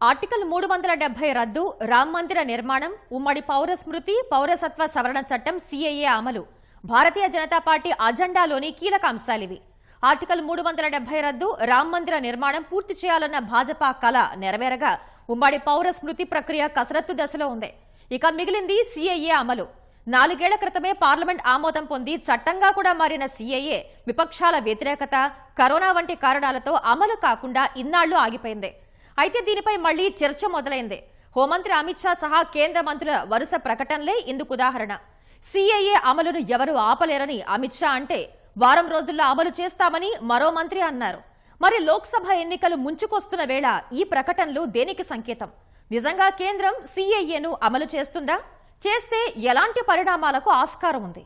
Article 370 రద్దు, రామ్ మందిర నిర్మాణం, ఉమ్మడి పౌర స్మృతి, పౌరసత్వ సవరణ చట్టం సిఏఏ అమలు భారతీయ జనతా పార్టీ అజెండాలోని కీలక అంశాలివి. ఆర్టికల్ 370 రద్దు, రామ్ మందిర నిర్మాణం పూర్తి చేయాలన్న భాజపా కల నెరవేరగా ఉమ్మడి పౌర స్మృతి ప్రక్రియ కసరత్తు దశలో ఉంది. ఇక మిగిలింది సిఏఏ అమలు. 4 ఏళ్ల క్రితమే పార్లమెంట్ ఆమోదం పొంది చట్టంగా కూడా మారిన సిఏఏ విపక్షాల వ్యతిరేకత, కరోనా వంటి కారణాలతో అమలు కాకుండా ఇన్నాళ్లు ఆగిపోయింది. అయితే దీనిపై మళ్లీ చర్చ మొదలైంది. హోంమంత్రి అమిత్ షా సహా కేంద్ర మంత్రుల వరుస ప్రకటనలే ఇందుకు ఉదాహరణ. సిఏఏ అమలును ఎవరూ ఆపలేరని అమిత్ షా అంటే, వారం రోజుల్లో అమలు చేస్తామని మరో మంత్రి అన్నారు. మరి లోక్సభ ఎన్నికలు ముంచుకొస్తున్న వేళ ఈ ప్రకటనలు దేనికి సంకేతం? నిజంగా కేంద్రం సిఏఏను అమలు చేస్తుందా? చేస్తే ఎలాంటి పరిణామాలకు ఆస్కారం ఉంది?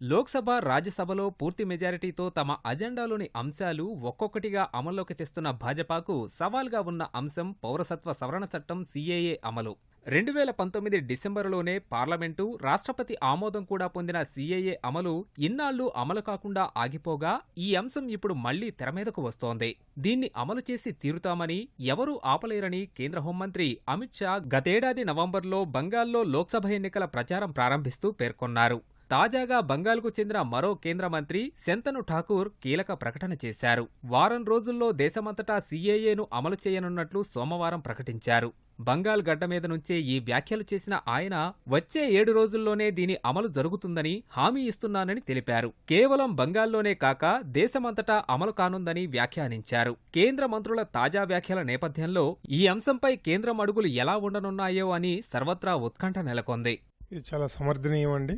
లోక్సభ, రాజ్యసభలో పూర్తి మెజారిటీతో తమ అజెండాలోని అంశాలు ఒక్కొక్కటిగా అమల్లోకి తెస్తున్న భాజపాకు సవాల్గా ఉన్న అంశం పౌరసత్వ సవరణ చట్టం సిఏఏ అమలు. 2019 డిసెంబరులోనే పార్లమెంటు, రాష్ట్రపతి ఆమోదం కూడా పొందిన సిఏఏ అమలు ఇన్నాళ్లు అమలు కాకుండా ఆగిపోగా ఈ అంశం ఇప్పుడు మళ్లీ తెరమీదకు వస్తోంది. దీన్ని అమలు చేసి తీరుతామని, ఎవరూ ఆపలేరని కేంద్ర హోంమంత్రి అమిత్ షా గతేడాది నవంబర్లో బంగాల్లో లోక్సభ ఎన్నికల ప్రచారం ప్రారంభిస్తూ పేర్కొన్నారు. తాజాగా బంగాల్కు చెందిన మరో కేంద్ర మంత్రి శంతను ఠాకూర్ కీలక ప్రకటన చేశారు. వారం రోజుల్లో దేశమంతటా సిఏఏను అమలు చేయనున్నట్లు సోమవారం ప్రకటించారు. బంగాల్ గడ్డ మీద నుంచే ఈ వ్యాఖ్యలు చేసిన ఆయన వచ్చే 7 రోజుల్లోనే దీని అమలు జరుగుతుందని హామీ ఇస్తున్నానని తెలిపారు. కేవలం బంగాల్లోనే కాక దేశమంతటా అమలు కానుందని వ్యాఖ్యానించారు. కేంద్ర మంత్రుల తాజా వ్యాఖ్యల నేపథ్యంలో ఈ అంశంపై కేంద్రం అడుగులు ఎలా ఉండనున్నాయో అని సర్వత్రా ఉత్కంఠ నెలకొంది. ఇది చాలా సమర్థనీయమండి.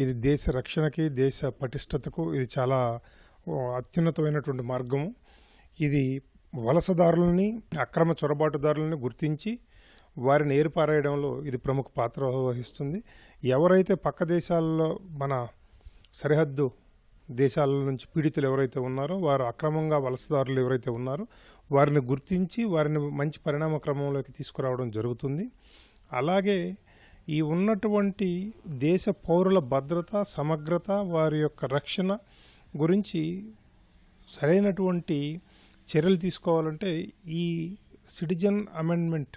ఇది దేశ రక్షణకి, దేశ పటిష్టతకు ఇది చాలా అత్యున్నతమైనటువంటి మార్గము. ఇది వలసదారులని, అక్రమ చొరబాటుదారులని గుర్తించి వారిని ఏరిపారేయడంలో ఇది ప్రముఖ పాత్ర వహిస్తుంది. ఎవరైతే పక్క దేశాల్లో, మన సరిహద్దు దేశాల నుంచి పీడితులు ఎవరైతే ఉన్నారో, వారు అక్రమంగా వలసదారులు ఎవరైతే ఉన్నారో వారిని గుర్తించి వారిని మంచి పరిణామ క్రమంలోకి తీసుకురావడం జరుగుతుంది. అలాగే ఈ ఉన్నటువంటి దేశ పౌరుల భద్రత, సమగ్రత, వారి యొక్క రక్షణ గురించి సరైనటువంటి చర్యలు తీసుకోవాలంటే ఈ సిటిజన్ అమెండ్మెంట్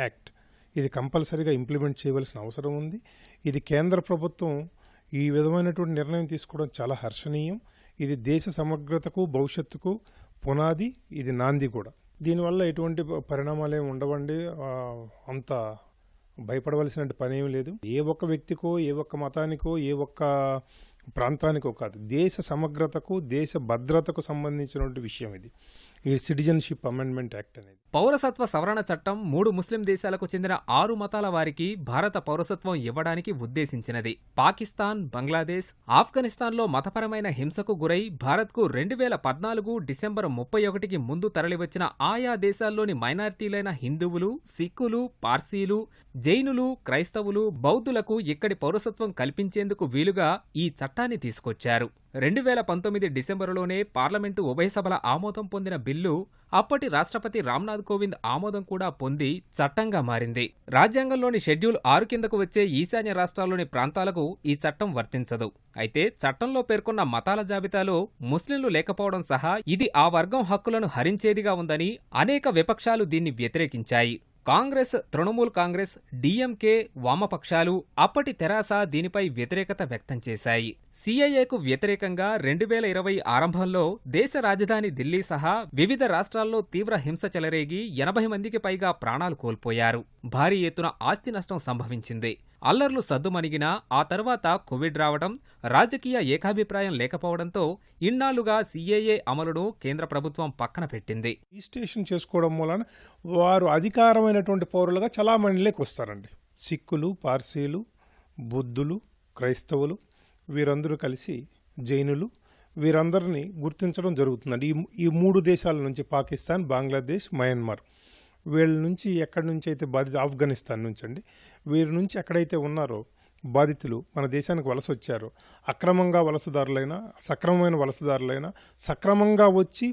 యాక్ట్ ఇది కంపల్సరీగా ఇంప్లిమెంట్ చేయవలసిన అవసరం ఉంది. ఇది కేంద్ర ప్రభుత్వం ఈ విధమైనటువంటి నిర్ణయం తీసుకోవడం చాలా హర్షణీయం. ఇది దేశ సమగ్రతకు, భవిష్యత్తుకు పునాది, ఇది నాంది కూడా. దీనివల్ల ఎటువంటి పరిణామాలు ఏమి ఉండవండి. అంత భయపడవలసిన పని ఏమి లేదు. ఏ ఒక్క వ్యక్తికో, ఏ ఒక్క మతానికో, ఏ ఒక్క ప్రాంతానికో కాదు, దేశ సమగ్రతకు, దేశ భద్రతకు సంబంధించినటువంటి విషయం ఇది, ఈ సిటిజన్షిప్ అమెండ్మెంట్ యాక్ట్ అనేది. పౌరసత్వ సవరణ చట్టం 3 ముస్లిం దేశాలకు చెందిన 6 మతాల వారికి భారత పౌరసత్వం ఇవ్వడానికి ఉద్దేశించినది. పాకిస్తాన్, బంగ్లాదేశ్, ఆఫ్ఘనిస్తాన్లో మతపరమైన హింసకు గురై భారత్కు 2014 డిసెంబర్ 31కి ముందు తరలివచ్చిన ఆయా దేశాల్లోని మైనారిటీలైన హిందువులు, సిక్కులు, పార్సీలు, జైనులు, క్రైస్తవులు, బౌద్ధులకు ఇక్కడి పౌరసత్వం కల్పించేందుకు వీలుగా ఈ చట్టాన్ని తీసుకొచ్చారు. 2019 డిసెంబరులోనే పార్లమెంటు ఉభయ సభల ఆమోదం పొందిన బిల్లు అప్పటి రాష్ట్రపతి రామ్నాథ్ కోవింద్ ఆమోదం కూడా పొంది చట్టంగా మారింది. రాజ్యాంగంలోని షెడ్యూల్ 6 కిందకు వచ్చే ఈశాన్య రాష్ట్రాల్లోని ప్రాంతాలకు ఈ చట్టం వర్తించదు. అయితే చట్టంలో పేర్కొన్న మతాల జాబితాలో ముస్లింలు లేకపోవడం సహా ఇది ఆ వర్గం హక్కులను హరించేదిగా ఉందని అనేక విపక్షాలు దీన్ని వ్యతిరేకించాయి. కాంగ్రెస్, తృణమూల్ కాంగ్రెస్, డీఎంకే, వామపక్షాలు, అప్పటి తెరాస దీనిపై వ్యతిరేకత వ్యక్తం చేశాయి. సిఏఏకు వ్యతిరేకంగా 2020 ఆరంభంలో దేశ రాజధాని ఢిల్లీ సహా వివిధ రాష్ట్రాల్లో తీవ్ర హింస చెలరేగి 80 మందికి పైగా ప్రాణాలు కోల్పోయారు. భారీ ఎత్తున ఆస్తి నష్టం సంభవించింది. అల్లర్లు సద్దుమణిగినా ఆ తర్వాత కోవిడ్ రావడం, రాజకీయ ఏకాభిప్రాయం లేకపోవడంతో ఇన్నాళ్లుగా సిఏఏ అమలును కేంద్ర ప్రభుత్వం పక్కన పెట్టింది. రిజిస్ట్రేషన్ చేసుకోవడం వలన వారు అధికారమైనటువంటి పౌరులుగా చలామణిలోకి వస్తారండి. సిక్కులు, పార్సీలు, బుద్ధులు, క్రైస్తవులు వీరందరూ కలిసి, జైనులు, వీరందరినీ గుర్తించడం జరుగుతుందండి. ఈ 3 దేశాల నుంచి, పాకిస్తాన్, బంగ్లాదేశ్, మయన్మార్, వీళ్ళ నుంచి ఎక్కడి నుంచి అయితే బాధిత, ఆఫ్ఘనిస్తాన్ నుంచి అండి, వీరి నుంచి ఎక్కడైతే ఉన్నారో బాధితులు మన దేశానికి వలస వచ్చారో, అక్రమంగా వలసదారులైనా, సక్రమమైన వలసదారులైనా, సక్రమంగా వచ్చి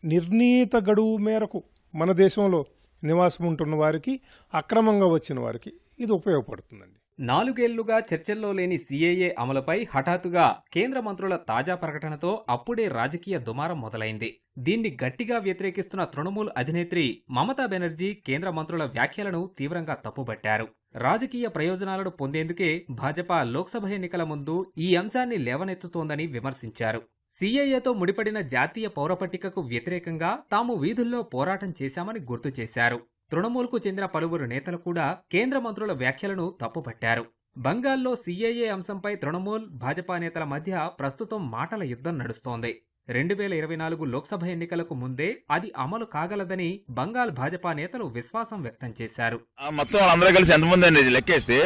నిర్ణీత గడువు మేరకు మన దేశంలో నివాసం ఉంటున్న వారికి, అక్రమంగా వచ్చిన వారికి ఇది ఉపయోగపడుతుందండి. 4 ఏళ్లుగా చర్చల్లో లేని సీఏఏ అమలుపై హఠాత్తుగా కేంద్ర మంత్రుల తాజా ప్రకటనతో అప్పుడే రాజకీయ దుమారం మొదలైంది. దీన్ని గట్టిగా వ్యతిరేకిస్తున్న తృణమూల్ అధినేత్రి మమతా బెనర్జీ కేంద్ర మంత్రుల వ్యాఖ్యలను తీవ్రంగా తప్పుపట్టారు. రాజకీయ ప్రయోజనాలను పొందేందుకే భాజపా లోక్సభ ఎన్నికల ముందు ఈ అంశాన్ని లేవనెత్తుతోందని విమర్శించారు. సీఏఏతో ముడిపడిన జాతీయ పౌరపట్టికకు వ్యతిరేకంగా తాము వీధుల్లో పోరాటం చేశామని గుర్తు చేశారు. తృణమూల్కు చెందిన పలువురు నేతలు కూడా కేంద్ర మంత్రుల వ్యాఖ్యలను తప్పుపట్టారు. బంగాల్లో సీఏఏ అంశంపై తృణమూల్, భాజపా నేతల మధ్య ప్రస్తుతం మాటల యుద్ధం నడుస్తోంది. 2024 లోక్సభ ఎన్నికలకు ముందే అది అమలు కాగలదని బంగాల్ భాజపా నేతలు విశ్వాసం వ్యక్తం చేశారు. మొత్తం అందరూ కలిసి ఎంతమంది అనేది లెక్కేస్తే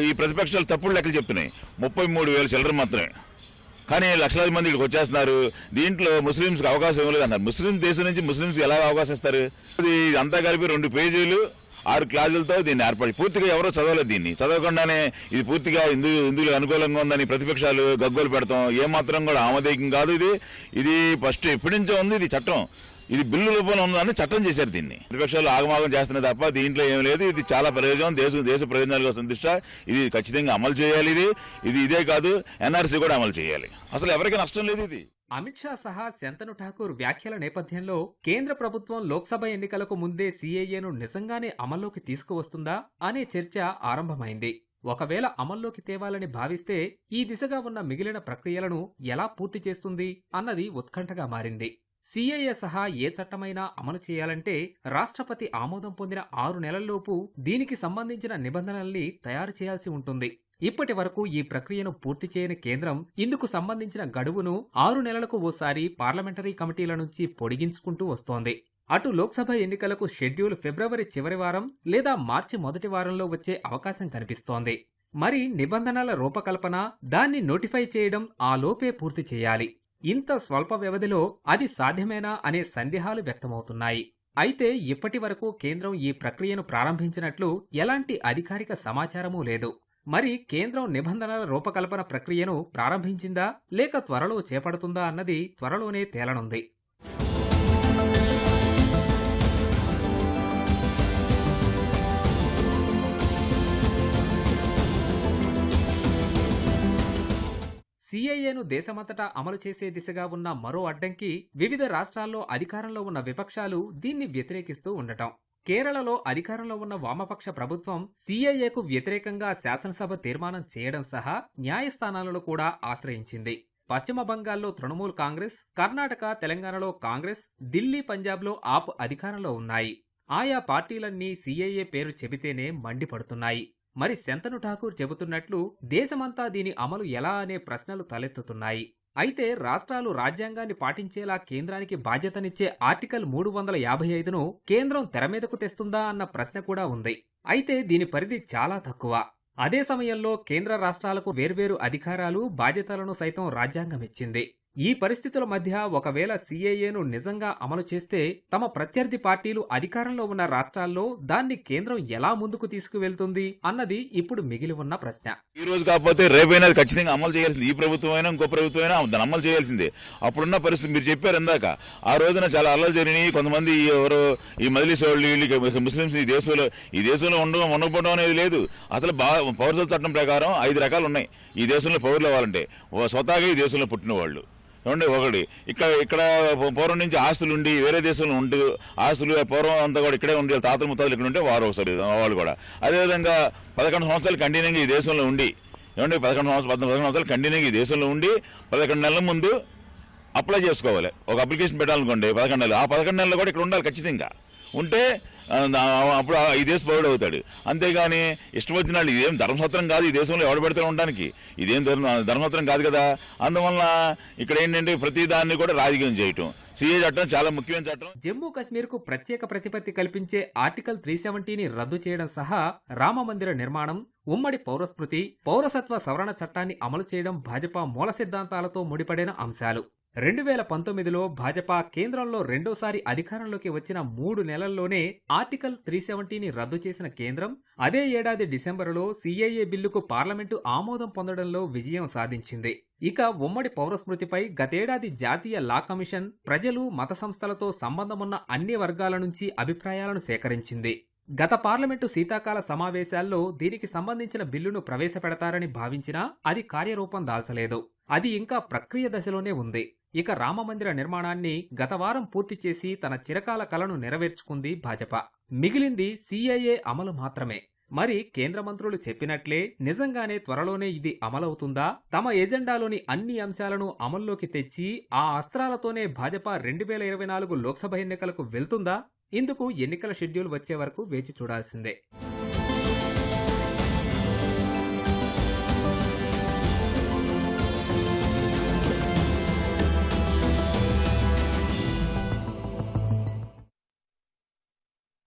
ఈ ప్రతిపక్షాలు తప్పుడు లెక్కలు చెప్తున్నాయి. 33,000 చిల్లర మాత్రమే. కానీ లక్షలాది మంది ఇక్కడికి వచ్చేస్తున్నారు. దీంట్లో ముస్లింస్కి అవకాశం ఇవ్వలేదు అన్నారు. ముస్లిం దేశం నుంచి ముస్లింస్కి ఎలా అవకాశం ఇస్తారు? ఇది అంతా కలిపి 2 పేజీలు 6 క్లాజులతో దీన్ని ఏర్పడి పూర్తిగా ఎవరో చదవలేదు. దీన్ని చదవకుండానే ఇది పూర్తిగా హిందువులకు అనుకూలంగా ఉందని ప్రతిపక్షాలు గగ్గోలు పెడతాం ఏమాత్రం కూడా ఆమోదయోగ్యం కాదు. ఇది ఫస్ట్ ఎప్పటి నుంచో ఉంది. ఇది చట్టం, ఇది బిల్లు రూపంలో ఉందని చట్టం చేశారు. దీన్ని ప్రతిపక్షాలు ఆగమాగం చేస్తున్నాయి తప్ప దీంట్లో ఏం లేదు. ఇది చాలా ప్రయోజనం, దేశ ప్రయోజనాల కోసం దృష్ట్యా ఇది ఖచ్చితంగా అమలు చేయాలి. ఇదే కాదు, ఎన్ఆర్సీ కూడా అమలు చేయాలి. అసలు ఎవరికీ నష్టం లేదు. ఇది అమిత్ షా సహా శంతను ఠాకూర్ వ్యాఖ్యల నేపథ్యంలో కేంద్ర ప్రభుత్వం లోక్సభ ఎన్నికలకు ముందే సీఏఏను నిజంగానే అమల్లోకి తీసుకువస్తుందా అనే చర్చ ఆరంభమైంది. ఒకవేళ అమల్లోకి తేవాలని భావిస్తే ఈ దిశగా ఉన్న మిగిలిన ప్రక్రియలను ఎలా పూర్తి చేస్తుంది అన్నది ఉత్కంఠగా మారింది. సీఏఏ సహా ఏ చట్టమైనా అమలు చేయాలంటే రాష్ట్రపతి ఆమోదం పొందిన 6 నెలల్లోపు దీనికి సంబంధించిన నిబంధనల్ని తయారు చేయాల్సి ఉంటుంది. ఇప్పటి వరకు ఈ ప్రక్రియను పూర్తి చేయని కేంద్రం ఇందుకు సంబంధించిన గడువును 6 నెలలకు ఓసారి పార్లమెంటరీ కమిటీల నుంచి పొడిగించుకుంటూ వస్తోంది. అటు లోక్సభ ఎన్నికలకు షెడ్యూల్ ఫిబ్రవరి చివరి వారం లేదా మార్చి మొదటి వారంలో వచ్చే అవకాశం కనిపిస్తోంది. మరి నిబంధనల రూపకల్పన, దాన్ని నోటిఫై చేయడం ఆ లోపే పూర్తి చేయాలి. ఇంత స్వల్ప వ్యవధిలో అది సాధ్యమేనా అనే సందేహాలు వ్యక్తమవుతున్నాయి. అయితే ఇప్పటి వరకు కేంద్రం ఈ ప్రక్రియను ప్రారంభించినట్లు ఎలాంటి అధికారిక సమాచారమూ లేదు. మరి కేంద్రం నిబంధనల రూపకల్పన ప్రక్రియను ప్రారంభించిందా లేక త్వరలో చేపడుతుందా అన్నది త్వరలోనే తేలనుంది. సీఏఏను దేశమంతటా అమలు చేసే దిశగా ఉన్న మరో అడ్డంకి వివిధ రాష్ట్రాల్లో అధికారంలో ఉన్న విపక్షాలు దీన్ని వ్యతిరేకిస్తూ ఉండటం. కేరళలో అధికారంలో ఉన్న వామపక్ష ప్రభుత్వం సీఏఏకు వ్యతిరేకంగా శాసనసభ తీర్మానం చేయడం సహా న్యాయస్థానాలను కూడా ఆశ్రయించింది. పశ్చిమ బంగాల్లో తృణమూల్ కాంగ్రెస్, కర్ణాటక, తెలంగాణలో కాంగ్రెస్, ఢిల్లీ, పంజాబ్లో ఆప్ అధికారంలో ఉన్నాయి. ఆయా పార్టీలన్నీ సీఏఏ పేరు చెబితేనే మండిపడుతున్నాయి. మరి శంతను ఠాకూర్ చెబుతున్నట్లు దేశమంతా దీని అమలు ఎలా అనే ప్రశ్నలు తలెత్తుతున్నాయి. అయితే రాష్ట్రాలు రాజ్యాంగాన్ని పాటించేలా కేంద్రానికి బాధ్యతనిచ్చే ఆర్టికల్ 355ను కేంద్రం తెరమీదకు తెస్తుందా అన్న ప్రశ్న కూడా ఉంది. అయితే దీని పరిధి చాలా తక్కువ. అదే సమయంలో కేంద్ర రాష్ట్రాలకు వేర్వేరు అధికారాలు, బాధ్యతలను సైతం రాజ్యాంగం ఇచ్చింది. ఈ పరిస్థితుల మధ్య ఒకవేళ సీఏఏను నిజంగా అమలు చేస్తే తమ ప్రత్యర్థి పార్టీలు అధికారంలో ఉన్న రాష్ట్రాల్లో దాన్ని కేంద్రం ఎలా ముందుకు తీసుకువెళ్తుంది అన్నది ఇప్పుడు మిగిలి ఉన్న ప్రశ్న. ఈ రోజు కాకపోతే రేపైనా ఖచ్చితంగా అమలు చేయాల్సింది. ఈ ప్రభుత్వం అయినా ఇంకో ప్రభుత్వం అయినా దాన్ని అమలు చేయాల్సిందే. అప్పుడున్న పరిస్థితి మీరు చెప్పారు ఇందాక. ఆ రోజున చాలా అల్లలు జరిగినాయి. కొంతమంది ఎవరు ఈ మజిలీస్ వాళ్ళు ముస్లింస్ ఈ దేశంలో ఉండకపోవడం అనేది లేదు. అసలు పౌరసత్వ చట్టం ప్రకారం 5 రకాలు ఉన్నాయి ఈ దేశంలో పౌరులు అవ్వాలంటే. స్వతహాగా ఈ దేశంలో పుట్టిన వాళ్ళు ఒకటి. ఇక్కడ పూర్వం నుంచి ఆస్తులు ఉండి వేరే దేశంలో ఉంటూ ఆస్తులు పూర్వం అంతా కూడా ఇక్కడే ఉండి తాతలు ముత్తాలు ఇక్కడ ఉంటే వాళ్ళు కూడా అదేవిధంగా 11 సంవత్సరాలు కంటిన్యూగా ఈ దేశంలో ఉండి 14 సంవత్సరాలు కంటిన్యూగా ఈ దేశంలో ఉండి 11 నెలల ముందు అప్లై చేసుకోవాలి. ఒక అప్లికేషన్ పెట్టాలనుకోండి 11 నెలలు. ఆ 11 నెలలు కూడా ఇక్కడ ఉండాలి ఖచ్చితంగా. ఉంటే అప్పుడు ఈ దేశ పౌరుడు అవుతాడు. అంతేగాని ఇష్టం వచ్చిన వాళ్ళు ఇదేం ధర్మసత్రం కాదు. ఈ దేశంలో ఎవడు పెడితే ఉండడానికి ఇదేం ధర్మసత్రం కాదు కదా. అందువల్ల ఇక్కడ ఏంటంటే ప్రతి దాన్ని కూడా రాజకీయం చేయటం. సీఏ చట్టం చాలా ముఖ్యమైన చట్టం. జమ్మూ కశ్మీర్ కు ప్రత్యేక ప్రతిపత్తి కల్పించే ఆర్టికల్ 370ని రద్దు చేయడం సహా రామమందిర నిర్మాణం, ఉమ్మడి పౌరస్మృతి, పౌరసత్వ సవరణ చట్టాన్ని అమలు చేయడం భాజపా మూల సిద్ధాంతాలతో ముడిపడిన అంశాలు. 2019లో భాజపా కేంద్రంలో రెండోసారి అధికారంలోకి వచ్చిన 3 నెలల్లోనే ఆర్టికల్ 370ని రద్దు చేసిన కేంద్రం అదే ఏడాది డిసెంబరులో సిఏఏ బిల్లుకు పార్లమెంటు ఆమోదం పొందడంలో విజయం సాధించింది. ఇక ఉమ్మడి పౌరస్మృతిపై గతేడాది జాతీయ లా కమిషన్ ప్రజలు, మత సంస్థలతో సంబంధమున్న అన్ని వర్గాల నుంచి అభిప్రాయాలను సేకరించింది. గత పార్లమెంటు శీతాకాల సమావేశాల్లో దీనికి సంబంధించిన బిల్లును ప్రవేశపెడతారని భావించినా అది కార్యరూపం దాల్చలేదు. అది ఇంకా ప్రక్రియ దశలోనే ఉంది. ఇక రామమందిర నిర్మాణాన్ని గత వారం పూర్తి చేసి తన చిరకాల కలను నెరవేర్చుకుంది భాజపా. మిగిలింది సిఏఏ అమలు మాత్రమే. మరి కేంద్ర మంత్రులు చెప్పినట్లే నిజంగానే త్వరలోనే ఇది అమలవుతుందా? తమ ఎజెండాలోని అన్ని అంశాలను అమల్లోకి తెచ్చి ఆ అస్త్రాలతోనే భాజపా 2024 లోక్సభ ఎన్నికలకు వెళ్తుందా? ఇందుకు ఎన్నికల షెడ్యూల్ వచ్చే వరకు వేచి చూడాల్సిందే.